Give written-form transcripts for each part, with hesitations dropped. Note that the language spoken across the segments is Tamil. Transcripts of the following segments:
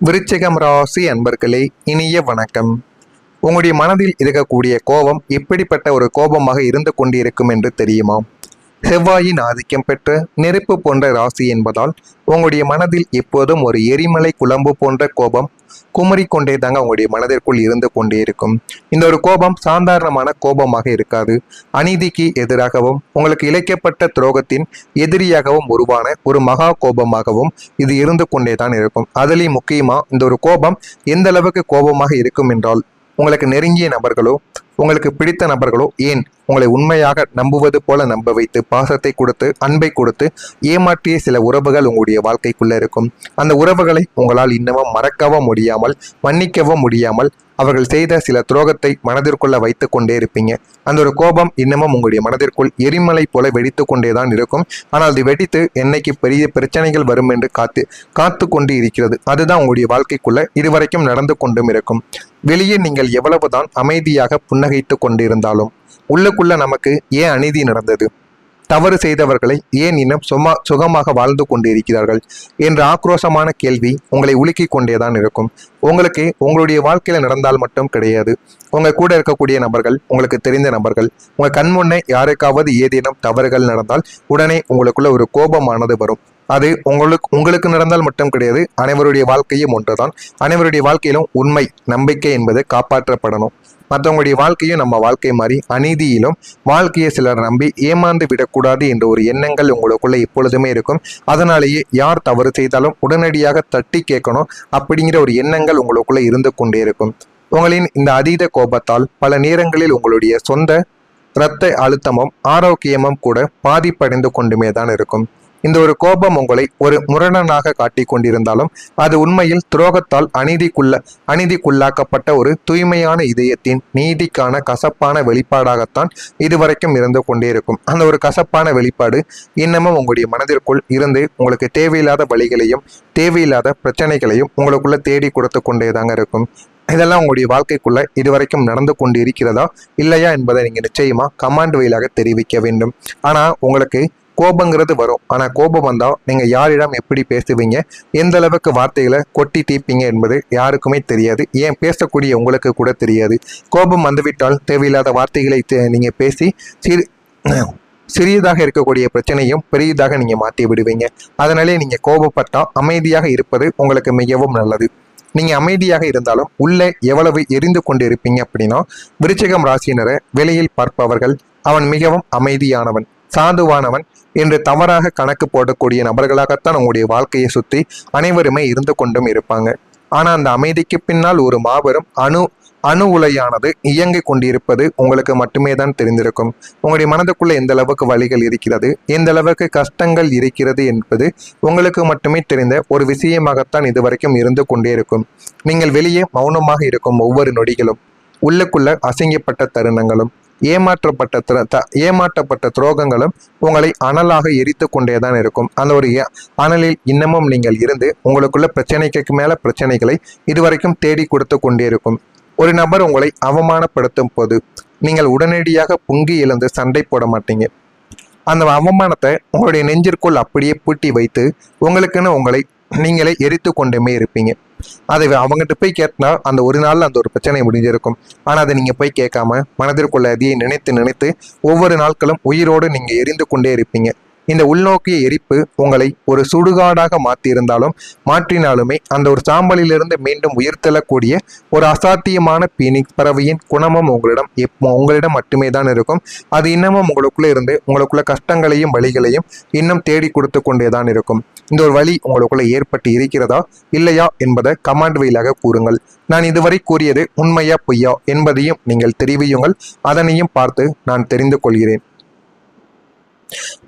விருச்சிகம் ராசி அன்பர்களே, இனிய வணக்கம். உங்களுடைய மனதில் இருக்கக்கூடிய கோபம் எப்படிப்பட்ட ஒரு கோபமாக இருந்து கொண்டிருக்கும் என்று தெரியுமா? செவ்வாயின் ஆதிக்கம் பெற்ற நெருப்பு போன்ற ராசி என்பதால் உங்களுடைய மனதில் எப்போதும் ஒரு எரிமலை குழம்பு போன்ற கோபம் குமரிக்கொண்டே தாங்க உங்களுடைய மனதிற்குள் இருந்து கொண்டே இருக்கும். இந்த ஒரு கோபம் சாதாரணமான கோபமாக இருக்காது. அநீதிக்கு எதிராகவும் உங்களுக்கு இழைக்கப்பட்ட துரோகத்தின் எதிரியாகவும் உருவான ஒரு மகா கோபமாகவும் இது இருந்து கொண்டே தான் இருக்கும். அதுலேயும் முக்கியமா இந்த ஒரு கோபம் எந்த அளவுக்கு கோபமாக இருக்கும் என்றால், உங்களுக்கு நெருங்கிய நபர்களோ, உங்களுக்கு பிடித்த நபர்களோ, ஏன் உங்களை உண்மையாக நம்புவது போல நம்ப வைத்து பாசத்தை கொடுத்து அன்பை கொடுத்து ஏமாற்றிய சில உறவுகள் உங்களுடைய வாழ்க்கைக்குள்ள இருக்கும். அந்த உறவுகளை உங்களால் இன்னமும் மறக்கவும் முடியாமல் மன்னிக்கவும் முடியாமல் அவர்கள் செய்த சில துரோகத்தை மனதிற்குள்ள வைத்து கொண்டே இருப்பீங்க. அந்த ஒரு கோபம் இன்னமும் உங்களுடைய மனதிற்குள் எரிமலை போல வெடித்து கொண்டே தான் இருக்கும். ஆனால் அது வெடித்து என்னைக்கு பெரிய பிரச்சனைகள் வரும் என்று காத்து கொண்டு இருக்கிறது. அதுதான் உங்களுடைய வாழ்க்கைக்குள்ள இதுவரைக்கும் நடந்து கொண்டும் இருக்கும். வெளியே நீங்கள் எவ்வளவுதான் அமைதியாக புன்னகைத்து கொண்டிருந்தாலும் உள்ளுக்குள்ள நமக்கு ஏன் அநீதி நடந்தது, தவறு செய்தவர்களை ஏன் இன்னும் சுகமாக வாழ்ந்து கொண்டிருக்கிறார்கள் என்ற ஆக்ரோஷமான கேள்வி உங்களை உலுக்கி கொண்டேதான் இருக்கும். உங்களுக்கு உங்களுடைய வாழ்க்கையில நடந்தால் மட்டும் கிடையாது, உங்க கூட இருக்கக்கூடிய நபர்கள், உங்களுக்கு தெரிந்த நபர்கள், உங்க கண் முன்னே யாருக்காவது ஏதேனும் தவறுகள் நடந்தால் உடனே உங்களுக்குள்ள ஒரு கோபமானது வரும். அது உங்களுக்கு நடந்தால் மட்டும் கிடையாது, அனைவருடைய வாழ்க்கையும் ஒன்றுதான். அனைவருடைய வாழ்க்கையிலும் உண்மை நம்பிக்கை என்பது காப்பாற்றப்படணும். மற்றவங்களுடைய வாழ்க்கையும் நம்ம வாழ்க்கை மாதிரி அநீதியிலும் வாழ்க்கையை சிலர் நம்பி ஏமாந்து விடக்கூடாது என்ற ஒரு எண்ணங்கள் உங்களுக்குள்ள எப்பொழுதுமே இருக்கும். அதனாலேயே யார் தவறு செய்தாலும் உடனடியாக தட்டி கேட்கணும் அப்படிங்கிற ஒரு எண்ணங்கள் உங்களுக்குள்ள இருந்து கொண்டே இருக்கும். உங்களின் இந்த அதீத கோபத்தால் பல நேரங்களில் உங்களுடைய சொந்த இரத்த அழுத்தமும் ஆரோக்கியமும் கூட பாதிப்படைந்து கொண்டுமே தான் இருக்கும். இந்த ஒரு கோபம் உங்களை ஒரு முரணனாக காட்டி கொண்டிருந்தாலும் அது உண்மையில் துரோகத்தால் அநீதிக்குள்ளாக்கப்பட்ட ஒரு தூய்மையான இதயத்தின் நீதிக்கான கசப்பான வெளிப்பாடாகத்தான் இதுவரைக்கும் இருந்து கொண்டே இருக்கும். அந்த ஒரு கசப்பான வெளிப்பாடு இன்னமும் உங்களுடைய மனதிற்குள் இருந்து உங்களுக்கு தேவையில்லாத வழிகளையும் தேவையில்லாத பிரச்சனைகளையும் உங்களுக்குள்ள தேடி கொடுத்து கொண்டே தாங்க இருக்கும். இதெல்லாம் உங்களுடைய வாழ்க்கைக்குள்ள இதுவரைக்கும் நடந்து கொண்டு இருக்கிறதா இல்லையா என்பதை நீங்க நிச்சயமா கமாண்ட் வழியாக தெரிவிக்க வேண்டும். ஆனா உங்களுக்கு கோபங்கிறது வரும். ஆனா கோபம் வந்தா நீங்க யாரிடம் எப்படி பேசுவீங்க, எந்த அளவுக்கு வார்த்தைகளை கொட்டி தீப்பீங்க என்பது யாருக்குமே தெரியாது. ஏன் பேசக்கூடிய உங்களுக்கு கூட தெரியாது. கோபம் வந்துவிட்டால் தேவையில்லாத வார்த்தைகளை நீங்க பேசி சிறியதாக இருக்கக்கூடிய பிரச்சனையும் பெரியதாக நீங்க மாற்றி விடுவீங்க. அதனாலே நீங்க கோபப்பட்டா அமைதியாக இருப்பது உங்களுக்கு மிகவும் நல்லது. நீங்க அமைதியாக இருந்தாலும் உள்ளே எவ்வளவு எரிந்து கொண்டு இருப்பீங்க அப்படின்னா, விருச்சிகம் ராசியினரை வெளியில் பார்ப்பவர்கள் அவன் மிகவும் அமைதியானவன், சாதுவானவன் என்று தவறாக கணக்கு போடக்கூடிய நபர்களாகத்தான் உங்களுடைய வாழ்க்கையை சுற்றி அனைவருமே இருந்து கொண்டும் இருப்பாங்க. ஆனா அந்த அமைதிக்கு பின்னால் ஒரு மாபெரும் அணு உலையானது இயங்கிக் கொண்டிருப்பது உங்களுக்கு மட்டுமே தான் தெரிந்திருக்கும். உங்களுடைய மனதுக்குள்ள எந்த அளவுக்கு வழிகள் இருக்கிறது, எந்த அளவுக்கு கஷ்டங்கள் இருக்கிறது என்பது உங்களுக்கு மட்டுமே தெரிந்த ஒரு விஷயமாகத்தான் இதுவரைக்கும் இருந்து கொண்டே இருக்கும். நீங்கள் வெளியே மௌனமாக இருக்கும் ஒவ்வொரு நொடிகளும், உள்ளுக்குள்ள அசிங்கப்பட்ட தருணங்களும், ஏமாற்றப்பட்ட துரோகங்களும் உங்களை அனலாக எரித்து கொண்டேதான் இருக்கும். அந்த ஒரு அனலில் இன்னமும் நீங்கள் இருந்து உங்களுக்குள்ள பிரச்சனைக்கு மேல பிரச்சனைகளை இதுவரைக்கும் தேடி கொடுத்து கொண்டே இருக்கும். ஒரு நபர் உங்களை அவமானப்படுத்தும் போது நீங்கள் உடனடியாக பொங்கி எழுந்து சண்டை போட மாட்டீங்க. அந்த அவமானத்தை உங்களுடைய நெஞ்சிற்குள் அப்படியே பூட்டி வைத்து உங்களுக்குன்னு உங்களை நீங்களே எரித்து கொண்டுமே இருப்பீங்க. அதை அவங்ககிட்ட போய் கேட்டா அந்த ஒரு நாள்ல அந்த ஒரு பிரச்சனை முடிஞ்சிருக்கும். ஆனா அதை நீங்க போய் கேட்காம மனதிற்குள்ள அதையே நினைத்து ஒவ்வொரு நாட்களும் உயிரோடு நீங்க எரிந்து கொண்டே இருப்பீங்க. இந்த உள்நோக்கிய எரிப்பு உங்களை ஒரு சுடுகாடாக மாற்றினாலுமே அந்த ஒரு சாம்பலிலிருந்து மீண்டும் உயிர்த்தெழக்கூடிய ஒரு அசாத்தியமான பீனிக்ஸ் பறவையின் குணமும் உங்களிடம் மட்டுமே தான் இருக்கும். அது இன்னமும் உங்களுக்குள்ள இருந்து உங்களுக்குள்ள கஷ்டங்களையும் வழிகளையும் இன்னும் தேடி கொடுத்து கொண்டேதான் இருக்கும். இந்த ஒரு வழி உங்களுக்குள்ள ஏற்பட்டு இருக்கிறதா இல்லையா என்பதை கமாண்ட் வழியாக கூறுங்கள். நான் இதுவரை கூறியது உண்மையா பொய்யா என்பதையும் நீங்கள் தெரிவியுங்கள். அதனையும் பார்த்து நான் தெரிந்து கொள்கிறேன்.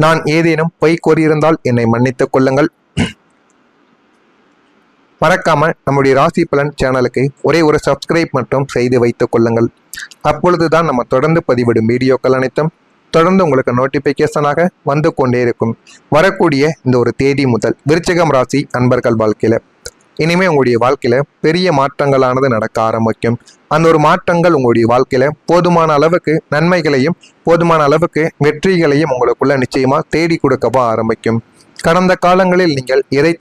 நான் ஏதேனும் பொய் கூறியிருந்தால் என்னை மன்னித்துக் கொள்ளுங்கள். மறக்காம நம்முடைய ராசி பலன் சேனலுக்கு ஒரே ஒரு சப்ஸ்கிரைப் மட்டும் செய்து வைத்துக் கொள்ளுங்கள். அப்பொழுதுதான் நம்ம தொடர்ந்து பதிவிடும் வீடியோக்கள் அனைத்தும் தொடர்ந்து உங்களுக்கு நோட்டிபிகேஷனாக வந்து கொண்டே இருக்கும். வரக்கூடிய இந்த ஒரு தேதி முதல் விருச்சிகம் ராசி அன்பர்கள் வாழ்க்கையில இனிமே உங்களுடைய வாழ்க்கையில பெரிய மாற்றங்களானது நடக்க ஆரம்பிக்கும். அந்த ஒரு மாற்றங்கள் உங்களுடைய வாழ்க்கையில போதுமான அளவுக்கு நன்மைகளையும் போதுமான அளவுக்கு வெற்றிகளையும் உங்களுக்குள்ள நிச்சயமா தேடி கொடுக்கவா ஆரம்பிக்கும். கடந்த காலங்களில் நீங்கள் எதை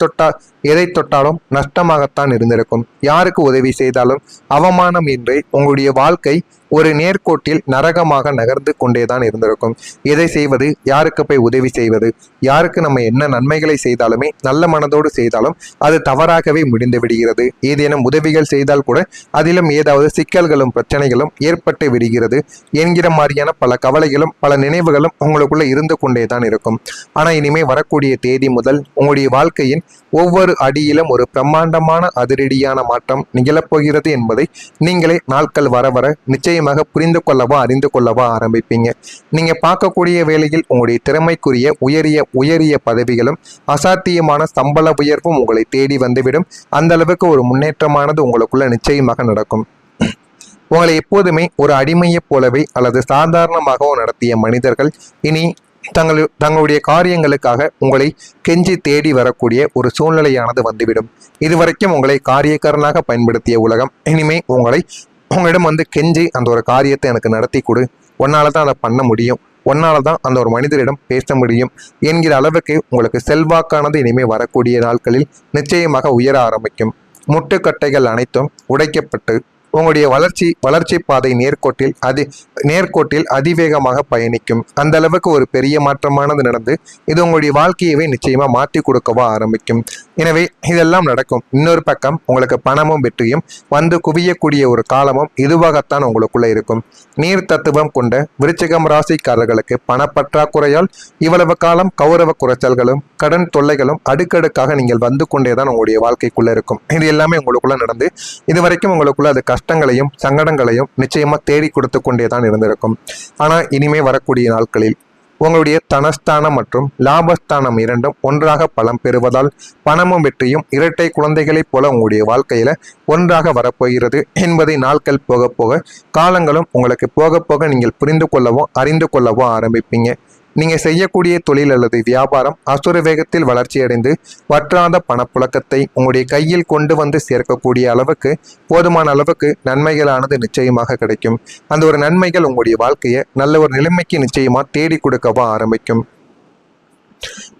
தொட்டாலும் நஷ்டமாகத்தான் இருந்திருக்கும். யாருக்கு உதவி செய்தாலும் அவமானம் என்றே உங்களுடைய வாழ்க்கை ஒரு நேர்கோட்டில் நரகமாக நகர்ந்து கொண்டேதான் இருந்திருக்கும். எதை செய்வது, யாருக்கு போய் உதவி செய்வது, யாருக்கு நம்ம என்ன நன்மைகளை செய்தாலுமே நல்ல மனதோடு செய்தாலும் அது தவறாகவே முடிந்து விடுகிறது. ஏதேனும் உதவிகள் செய்தால் கூட அதிலும் ஏதாவது சிக்கல்களும் பிரச்சனைகளும் ஏற்பட்டு விடுகிறது என்கிற மாதிரியான பல கவலைகளும் பல நினைவுகளும் உங்களுக்குள்ள இருந்து கொண்டே தான் இருக்கும். ஆனால் இனிமே வரக்கூடிய தேதி முதல் உங்களுடைய வாழ்க்கையின் ஒவ்வொரு அடியிலும் ஒரு பிரம்மாண்டமான அதிரடியான மாற்றம் நிகழப்போகிறது என்பதை நீங்களே நாட்கள் வர வர நிச்சயமாக புரிந்து கொள்ளவோ அறிந்து கொள்ளவோ ஆரம்பிப்பீங்க. நீங்க பார்க்கக்கூடிய வேளையில் உங்களுடைய திறமைக்குரிய உயரிய பதவிகளும் அசாத்தியமான சம்பள உயர்வும் உங்களை தேடி வந்துவிடும். அந்த அளவுக்கு ஒரு முன்னேற்றமானது உங்களுக்குள்ள நிச்சயமாக நடக்கும். உங்களை எப்போதுமே ஒரு அடிமையைப் போலவே அல்லது சாதாரணமாகவோ நடத்திய மனிதர்கள் இனி தங்களுடைய காரியங்களுக்காக உங்களை கெஞ்சி தேடி வரக்கூடிய ஒரு சூழ்நிலையானது வந்துவிடும். இதுவரைக்கும் உங்களை காரியக்காரனாக பயன்படுத்திய உலகம் இனிமே உங்களிடம் வந்து கெஞ்சி அந்த ஒரு காரியத்தை எனக்கு நடத்தி கொடு, உன்னால தான் அதை பண்ண முடியும், உன்னால தான் அந்த ஒரு மனிதரிடம் பேச முடியும் என்கிற அளவுக்கு உங்களுக்கு செல்வாக்கானது இனிமே வரக்கூடிய நாட்களில் நிச்சயமாக உயர ஆரம்பிக்கும். முட்டுக்கட்டைகள் அனைத்தும் உடைக்கப்பட்டு உங்களுடைய வளர்ச்சி பாதை நேர்கோட்டில் அதிவேகமாக பயணிக்கும். அந்த அளவுக்கு ஒரு பெரிய மாற்றமானது நடந்து இது உங்களுடைய வாழ்க்கையவே நிச்சயமா மாற்றி கொடுக்கவா ஆரம்பிக்கும். எனவே இதெல்லாம் நடக்கும். இன்னொரு பக்கம் உங்களுக்கு பணமும் வெற்றியும் வந்து குவியக்கூடிய ஒரு காலமும் இதுவாகத்தான் உங்களுக்குள்ள இருக்கும். நீர் தத்துவம் கொண்ட விருச்சிகம் ராசிக்காரர்களுக்கு பணப்பற்றாக்குறையால் இவ்வளவு காலம் கௌரவ குறைச்சல்களும் கடன் தொல்லைகளும் அடுக்கடுக்காக நீங்கள் வந்து கொண்டேதான் உங்களுடைய வாழ்க்கைக்குள்ள இருக்கும். இது எல்லாமே உங்களுக்குள்ள நடந்து இதுவரைக்கும் உங்களுக்குள்ள அது கஷ்டங்களையும் சங்கடங்களையும் நிச்சயமா தேடி கொடுத்து கொண்டேதான் இருந்திருக்கும். ஆனா இனிமே வரக்கூடிய நாட்களில் உங்களுடைய தனஸ்தானம் மற்றும் லாபஸ்தானம் இரண்டும் ஒன்றாக பலம் பெறுவதால் பணமும் வெற்றியும் இரட்டை குழந்தைகளைப் போல உங்களுடைய வாழ்க்கையில ஒன்றாக வரப்போகிறது என்பதை நாட்கள் போக போக காலங்களும் உங்களுக்கு போக போக நீங்கள் புரிந்து கொள்ளவோ அறிந்து கொள்ளவோ ஆரம்பிப்பீங்க. நீங்க செய்யக்கூடிய தொழில் அல்லது வியாபாரம் அசுர வேகத்தில் வளர்ச்சியடைந்து வற்றாத பணப்புழக்கத்தை உங்களுடைய கையில் கொண்டு வந்து சேர்க்கக்கூடிய அளவுக்கு போதுமான அளவுக்கு நன்மைகளானது நிச்சயமாக கிடைக்கும். அந்த ஒரு நன்மைகள் உங்களுடைய வாழ்க்கையை நல்ல ஒரு நிலைமைக்கு நிச்சயமா தேடி கொடுக்கவா ஆரம்பிக்கும்.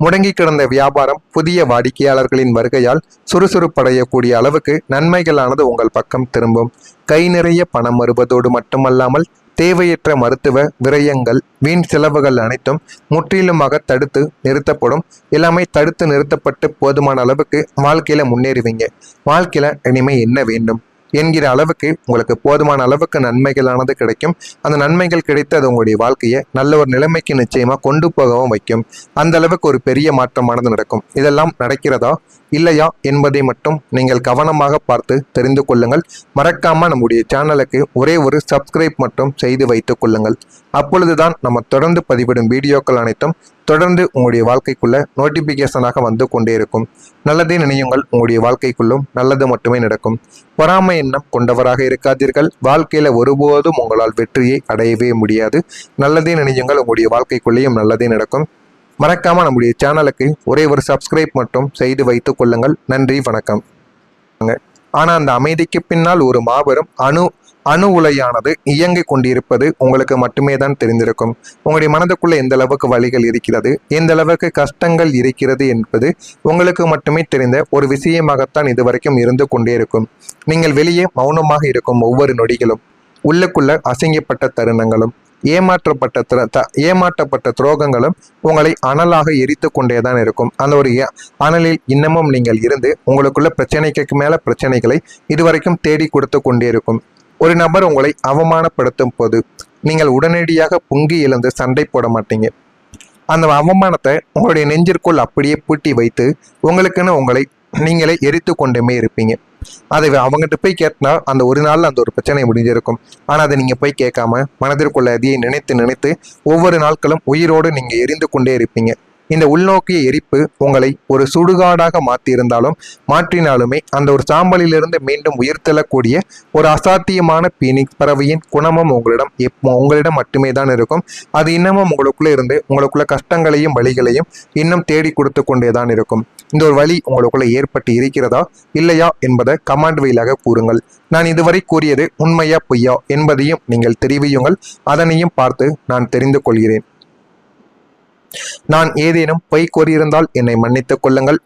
முடங்கி கிடந்த வியாபாரம் புதிய வாடிக்கையாளர்களின் வருகையால் சுறுசுறுப்படையக்கூடிய அளவுக்கு நன்மைகளானது உங்கள் பக்கம் திரும்பும். கை நிறைய பணம் வருவதோடு மட்டுமல்லாமல் தேவையற்ற மருத்துவ விரயங்கள் வீண் செலவுகள் அனைத்தும் முற்றிலுமாக தடுத்து நிறுத்தப்படும். எல்லாமே தடுத்து நிறுத்தப்பட்டு போதுமான அளவுக்கு வாழ்க்கையில முன்னேறுவீங்க. வாழ்க்கையில இனிமே என்ன வேண்டும் என்கிற அளவுக்கு உங்களுக்கு போதுமான அளவுக்கு நன்மைகளானது கிடைக்கும். அந்த நன்மைகள் கிடைத்து அது உங்களுடைய வாழ்க்கையை நல்ல ஒரு நிலைமைக்கு நிச்சயமா கொண்டு போகவும் வைக்கும். அந்த அளவுக்கு ஒரு பெரிய மாற்றமானது நடக்கும். இதெல்லாம் நடக்கிறதா இல்லையா என்பதை மட்டும் நீங்கள் கவனமாக பார்த்து தெரிந்து கொள்ளுங்கள். மறக்காம நம்முடைய சேனலுக்கு ஒரே ஒரு சப்ஸ்கிரைப் மட்டும் செய்து வைத்துக் கொள்ளுங்கள். அப்பொழுதுதான் நம்ம தொடர்ந்து பதிவிடும் வீடியோக்கள் அனைத்தும் தொடர்ந்து உங்களுடைய வாழ்க்கைக்குள்ள நோட்டிபிகேஷனாக வந்து கொண்டே இருக்கும். நல்லதே நினையுங்கள், உங்களுடைய வாழ்க்கைக்குள்ளும் நல்லது மட்டுமே நடக்கும். பொறாமை எண்ணம் கொண்டவராக இருக்காதீர்கள். வாழ்க்கையில ஒருபோதும் உங்களால் வெற்றியை அடையவே முடியாது. நல்லதே நினையுங்கள், உங்களுடைய வாழ்க்கைக்குள்ளேயும் நல்லதே நடக்கும். மறக்காம நம்முடைய சேனலுக்கு ஒரே ஒரு சப்ஸ்கிரைப் மட்டும் செய்து வைத்துக் கொள்ளுங்கள். நன்றி, வணக்கம். ஆனா அந்த அமைதிக்கு பின்னால் ஒரு மாபெரும் அணு உலையானது இயங்கிக் கொண்டிருப்பது உங்களுக்கு மட்டுமே தான் தெரிந்திருக்கும். உங்களுடைய மனதுக்குள்ள எந்த அளவுக்கு வலிகள் இருக்கிறது, எந்த அளவுக்கு கஷ்டங்கள் இருக்கிறது என்பது உங்களுக்கு மட்டுமே தெரிந்த ஒரு விஷயமாகத்தான் இதுவரைக்கும் இருந்து கொண்டே இருக்கும். நீங்கள் வெளியே மௌனமாக இருக்கும் ஒவ்வொரு நொடிகளும் உள்ளுக்குள்ள அசிங்கப்பட்ட தருணங்களும் ஏமாற்றப்பட்ட துரோகங்களும் உங்களை அனலாக எரித்து கொண்டேதான் இருக்கும். அந்த ஒரு அனலில் இன்னமும் நீங்கள் இருந்து உங்களுக்குள்ள பிரச்சனைக்கு மேல பிரச்சனைகளை இதுவரைக்கும் தேடி கொடுத்து கொண்டே இருக்கும். ஒரு நபர் உங்களை அவமானப்படுத்தும் போது நீங்கள் உடனடியாக பொங்கி எழுந்து சண்டை போட மாட்டீங்க. அந்த அவமானத்தை உங்களுடைய நெஞ்சிற்குள் அப்படியே பூட்டி வைத்து உங்களுக்குன்னு உங்களை நீங்களே எரித்து கொண்டுமே இருப்பீங்க. அதை அவங்ககிட்ட போய் கேட்டா அந்த ஒரு நாள்ல அந்த ஒரு பிரச்சனை முடிஞ்சிருக்கும். ஆனா அதை நீங்க போய் கேட்காம மனதிற்குள்ள அதையே நினைத்து ஒவ்வொரு நாட்களும் உயிரோடு நீங்க எரிந்து கொண்டே இருப்பீங்க. இந்த உள்நோக்கிய எரிப்பு உங்களை ஒரு சுடுகாடாக மாற்றினாலுமே அந்த ஒரு சாம்பலிலிருந்து மீண்டும் உயிர்த்தெழக்கூடிய ஒரு அசாத்தியமான பீனிக்ஸ் பறவையின் குணமும் உங்களிடம் மட்டுமே தான் இருக்கும். அது இன்னமும் உங்களுக்குள்ள இருந்து உங்களுக்குள்ள கஷ்டங்களையும் வலிகளையும் இன்னும் தேடி கொடுத்து கொண்டேதான் இருக்கும். இந்த ஒரு வழி உங்களுக்குள்ள ஏற்பட்டு இருக்கிறதா இல்லையா என்பதை கமெண்ட் வழியாக கூறுங்கள். நான் இதுவரை கூறியது உண்மையா பொய்யா என்பதையும் நீங்கள் தெரிவியுங்கள். அதனையும் பார்த்து நான் தெரிந்து கொள்கிறேன். நான் ஏதேனும் பொய் கூறியிருந்தால் என்னை மன்னித்துக் கொள்ளுங்கள்.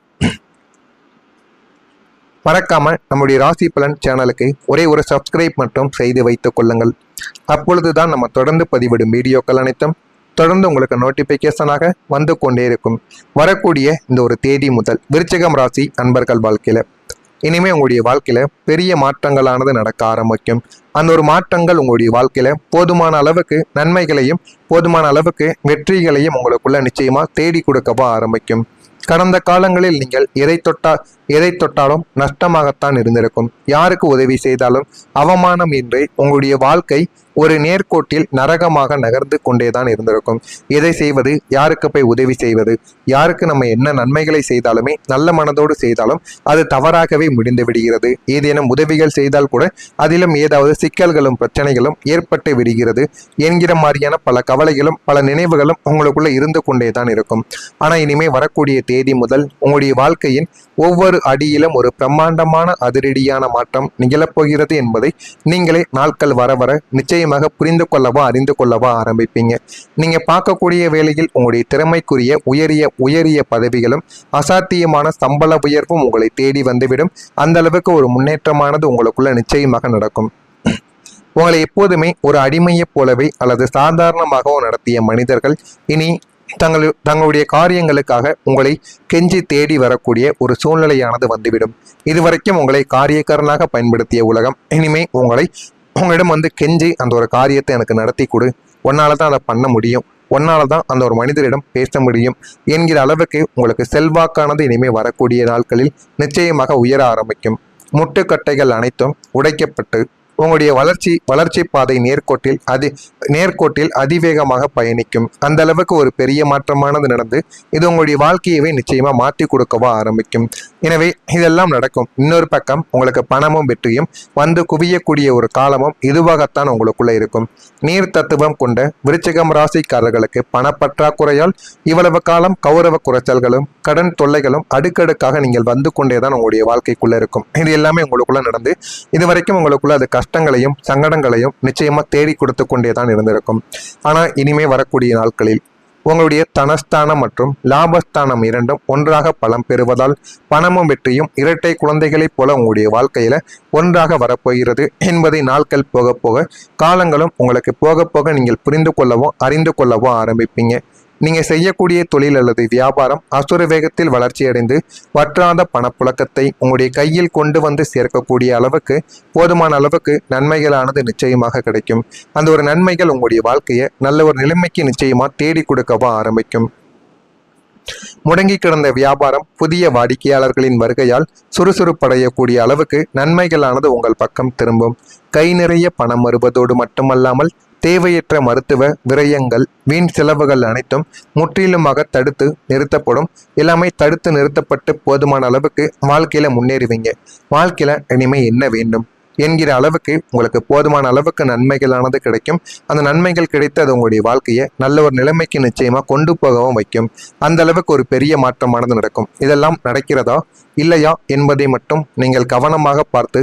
மறக்காம நம்முடைய ராசி பலன் சேனலுக்கு ஒரே ஒரு சப்ஸ்கிரைப் மட்டும் செய்து வைத்துக் கொள்ளுங்கள். அப்பொழுதுதான் நம்ம தொடர்ந்து பதிவிடும் வீடியோக்கள் அனைத்தும் தொடர்ந்து உங்களுக்கு நோட்டிபிகேஷனாக வந்து கொண்டே இருக்கும். வரக்கூடிய இந்த ஒரு தேதி முதல் விருச்சிகம் ராசி அன்பர்கள் வாழ்க்கையில இனிமே உங்களுடைய வாழ்க்கையில பெரிய மாற்றங்களானது நடக்க ஆரம்பிக்கும். அந்த ஒரு மாற்றங்கள் உங்களுடைய வாழ்க்கையில போதுமான அளவுக்கு நன்மைகளையும் போதுமான அளவுக்கு வெற்றிகளையும் உங்களுக்குள்ள நிச்சயமா தேடி கொடுக்கவா ஆரம்பிக்கும். கடந்த காலங்களில் நீங்கள் எதை தொட்டாலும் நஷ்டமாகத்தான் இருந்திருக்கும். யாருக்கு உதவி செய்தாலும் அவமானம் என்று உங்களுடைய வாழ்க்கை ஒரு நேர்கோட்டில் நரகமாக நகர்ந்து கொண்டேதான் இருந்திருக்கும். எதை செய்வது, யாருக்கு போய் உதவி செய்வது, யாருக்கு நம்ம என்ன நன்மைகளை செய்தாலுமே நல்ல மனதோடு செய்தாலும் அது தவறாகவே முடிந்து விடுகிறது. ஏதேனும் உதவிகள் செய்தால் கூட அதிலும் ஏதாவது சிக்கல்களும் பிரச்சனைகளும் ஏற்பட்டு விடுகிறது என்கிற மாதிரியான பல கவலைகளும் பல நினைவுகளும் உங்களுக்குள்ள இருந்து கொண்டேதான் இருக்கும். ஆனா இனிமே வரக்கூடிய தேதி முதல் உங்களுடைய வாழ்க்கையின் ஒவ்வொரு அடியிலும் ஒரு பிரம்மாண்டமான அதிரடியான மாற்றம் நிகழப்போகிறது என்பதை நீங்களே நாட்கள் வர வர நிச்சயமாக புரிந்து கொள்ளவா அறிந்து கொள்ளவா ஆரம்பிப்பீங்க. நீங்க பார்க்கக்கூடிய வேளையில் உங்களுடைய திறமைக்குரிய உயரிய பதவிகளும் அசாத்தியமான சம்பள உயர்வும் உங்களை தேடி வந்துவிடும். அந்த அளவுக்கு ஒரு முன்னேற்றமானது உங்களுக்குள்ள நிச்சயமாக நடக்கும். உங்களை எப்போதுமே ஒரு அடிமையைப் போலவே அல்லது சாதாரணமாகவோ நடத்திய மனிதர்கள் இனி தங்களுடைய காரியங்களுக்காக உங்களை கெஞ்சி தேடி வரக்கூடிய ஒரு சூழ்நிலையானது வந்துவிடும். இதுவரைக்கும் உங்களை காரியக்காரனாக பயன்படுத்திய உலகம் இனிமே உங்களிடம் வந்து கெஞ்சி அந்த ஒரு காரியத்தை எனக்கு நடத்தி கொடு, உன்னால தான் அதை பண்ண முடியும், உன்னால தான் அந்த ஒரு மனிதரிடம் பேச முடியும் என்கிற அளவுக்கு உங்களுக்கு செல்வாக்கானது இனிமே வரக்கூடிய நாட்களில் நிச்சயமாக உயர ஆரம்பிக்கும். முட்டுக்கட்டைகள் அனைத்தும் உடைக்கப்பட்டு உங்களுடைய வளர்ச்சி பாதை நேர்கோட்டில் அதிவேகமாக பயணிக்கும். அந்த அளவுக்கு ஒரு பெரிய மாற்றமானது நடந்து இது உங்களுடைய வாழ்க்கையவே நிச்சயமா மாற்றி கொடுக்கவா ஆரம்பிக்கும். எனவே இதெல்லாம் நடக்கும். இன்னொரு பக்கம் உங்களுக்கு பணமும் வெற்றியும் வந்து குவியக்கூடிய ஒரு காலமும் இதுவாகத்தான் உங்களுக்குள்ள இருக்கும். நீர் தத்துவம் கொண்ட விருச்சிகம் ராசிக்காரர்களுக்கு பணப்பற்றாக்குறையால் இவ்வளவு காலம் கௌரவ குறைச்சல்களும் கடன் தொல்லைகளும் அடுக்கடுக்காக நீங்கள் வந்து கொண்டேதான் உங்களுடைய வாழ்க்கைக்குள்ள இருக்கும். இது எல்லாமே உங்களுக்குள்ள நடந்து இதுவரைக்கும் உங்களுக்குள்ள அது கஷ்டங்களையும் சங்கடங்களையும் நிச்சயமா தேடி கொடுத்து கொண்டேதான் இருந்திருக்கும். ஆனா இனிமே வரக்கூடிய நாட்களில் உங்களுடைய தனஸ்தானம் மற்றும் லாபஸ்தானம் இரண்டும் ஒன்றாக பலம் பெறுவதால் பணமும் வெற்றியும் இரட்டை குழந்தைகளைப் போல உங்களுடைய வாழ்க்கையில ஒன்றாக வரப்போகிறது என்பதை நாட்கள் போக போக காலங்களும் உங்களுக்கு போக போக நீங்கள் புரிந்து கொள்ளவோ அறிந்து கொள்ளவோ ஆரம்பிப்பீங்க. நீங்க செய்யக்கூடிய தொழில் அல்லது வியாபாரம் அசுர வேகத்தில் வளர்ச்சியடைந்து வற்றாத பணப்புழக்கத்தை உங்களுடைய கையில் கொண்டு வந்து சேர்க்கக்கூடிய அளவுக்கு போதுமான அளவுக்கு நன்மைகளானது நிச்சயமாக கிடைக்கும். அந்த ஒரு நன்மைகள் உங்களுடைய வாழ்க்கையை நல்ல ஒரு நிலைமைக்கு நிச்சயமா தேடி கொடுக்கவா ஆரம்பிக்கும். முடங்கி கிடந்த வியாபாரம் புதிய வாடிக்கையாளர்களின் வருகையால் சுறுசுறுப்படையக்கூடிய அளவுக்கு நன்மைகளானது உங்கள் பக்கம் திரும்பும். கை நிறைய பணம் வருவதோடு மட்டுமல்லாமல் தேவையற்ற மருத்துவ விரயங்கள் வீண் செலவுகள் அனைத்தும் முற்றிலுமாக தடுத்து நிறுத்தப்படும். எல்லாமே தடுத்து நிறுத்தப்பட்டு போதுமான அளவுக்கு வாழ்க்கையில முன்னேறுவீங்க. வாழ்க்கையில இனிமே என்ன வேண்டும் என்கிற அளவுக்கு உங்களுக்கு போதுமான அளவுக்கு நன்மைகளானது கிடைக்கும். அந்த நன்மைகள் கிடைத்து அது உங்களுடைய வாழ்க்கையை நல்ல ஒரு நிலைமைக்கு நிச்சயமா கொண்டு போகவும் வைக்கும். அந்த அளவுக்கு ஒரு பெரிய மாற்றமானது நடக்கும். இதெல்லாம் நடக்கிறதா இல்லையா என்பதை மட்டும் நீங்கள் கவனமாக பார்த்து